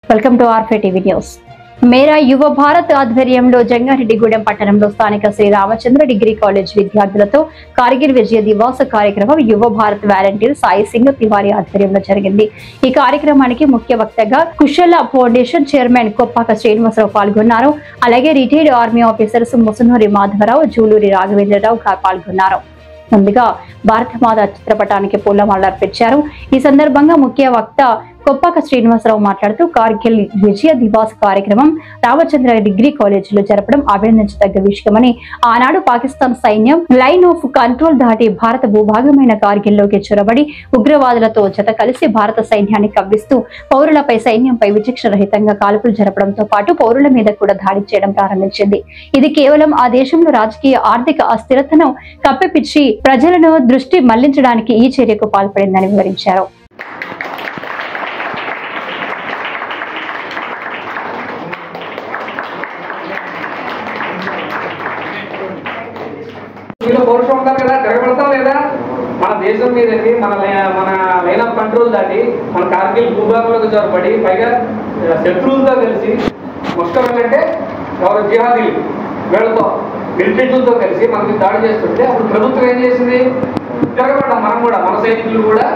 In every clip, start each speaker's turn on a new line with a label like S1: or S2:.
S1: Welcome to Arphe TV news. Mera Yuva Bharat ఆధ్వర్యంలో జంగారెడ్డిగూడెం పట్టణంలో స్థానిక శ్రీ రామచంద్ర డిగ్రీ కాలేజ్ విద్యార్థులతో కార్గిల్ విజయ దివాస కార్యక్రమం యువ భారత్ వాలంటీర్ సాయి సింగ్ తివారీ ఆధ్వర్యంలో జరిగింది. ఈ కార్యక్రమానికి ముఖ్య వక్తగా కుశల ఫౌండేషన్ చైర్మన్ కొప్పాక శ్రీనివాసరావు పాల్గొన్నారు. అలాగే retired army officers Musunuri Madhavarao, Juluri Raghavendra Rao పాల్గొన్నారు. ముందుగా భారతమాత చిత్రపటానికి పూలమాలలు అర్పించారు. ఈ సందర్భంగా ముఖ్య వక్త కొప్పాక శ్రీనివాసరావు మాట్లాడుతూ కార్గిల్ విజయ దివాస్ కార్యక్రమం రామచంద్ర డిగ్రీ కాలేజీలో జరపడం అభినందించదగ్గ విషయమని, ఆనాడు పాకిస్తాన్ సైన్యం లైన్ ఆఫ్ కంట్రోల్ దాటి భారత భూభాగమైన కార్గిల్లోకి చొరబడి ఉగ్రవాదులతో జత కలిసి భారత సైన్యాన్ని కవ్విస్తూ పౌరులపై సైన్యంపై విచక్షణ రహితంగా కాల్పులు జరపడంతో పాటు పౌరుల మీద కూడా దాడి చేయడం ప్రారంభించింది. ఇది కేవలం ఆ దేశంలో రాజకీయ ఆర్థిక అస్థిరతను కప్పిపిచ్చి ప్రజలను దృష్టి మళ్లించడానికి ఈ చర్యకు పాల్పడిందని వివరించారు.
S2: పౌరుషం ఉంటారు కదా, తిరగబడతాం లేదా? మన దేశం మీదకి మన లైన్ ఆఫ్ కంట్రోల్ దాటి మన కార్గిల్ భూభాగంలోకి చొరబడి పైగా శత్రువులతో కలిసి ముష్కం ఏంటంటే ఎవరు జిహాదీలు వీళ్ళతో మిలిటరీలతో కలిసి మనకి దాడి చేస్తుంటే అప్పుడు ప్రభుత్వం ఏం చేసింది? తిరగబడ్డాం. మనం కూడా మన సైనికులు కూడా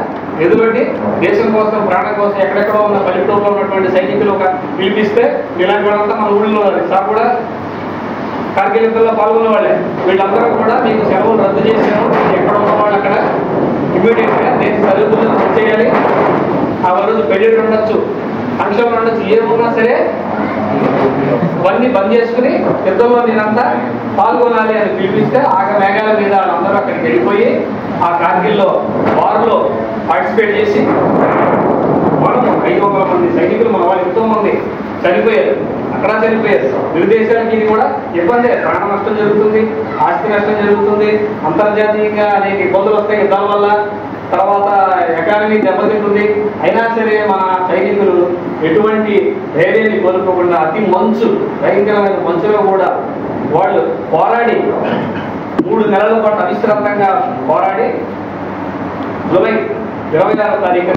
S2: ఎదురుబడి దేశం కోసం, ప్రాణం కోసం ఎక్కడెక్కడో ఉన్న పల్లెటూరులో ఉన్నటువంటి సైనికులు ఒక పిలిపిస్తే ఇలాంటి వాళ్ళంతా మన ఊళ్ళో సార్ కూడా కార్గిల్ యుద్ధంలో పాల్గొన్న వాళ్ళే. వీళ్ళందరూ కూడా మీకు సెలవులు రద్దు చేసాము, ఎక్కడ ఉన్న వాళ్ళు అక్కడ ఇమీడియట్ గా దేశ సరిహద్దులను రద్దు చేయాలి. ఆ రోజు పెళ్లిళ్ళు ఉండొచ్చు, ఫంక్షన్లు ఉండొచ్చు, ఏమున్నా సరే అవన్నీ బంద్ చేసుకుని యుద్ధంలో నేనంతా పాల్గొనాలి అని పిలిపిస్తే ఆగ మేఘాల మీద వాళ్ళందరూ అక్కడికి వెళ్ళిపోయి ఆ కార్గిల్లో వార్లో పార్టిసిపేట్ చేసి మనం 500 మంది సైనికులు మన వాళ్ళు ఎంతో మంది చనిపోయారు. అక్కడ చనిపోయారు. విదేశాలకి ఇది కూడా ఇబ్బందే, ప్రాణ నష్టం జరుగుతుంది, ఆస్తి నష్టం జరుగుతుంది, అంతర్జాతీయంగా అనేక ఇబ్బందులు వస్తాయి యుద్ధాల వల్ల, తర్వాత ఎకానమీ దెబ్బతింటుంది. అయినా సరే మన సైనికులు ఎటువంటి ధైర్యాన్ని కోల్పోకుండా అతి మంచు, భయంకరమైన మంచులో కూడా వాళ్ళు పోరాడి 3 నెలల పాటు అవిశ్రాంతంగా పోరాడి జూలై 26వ తారీఖున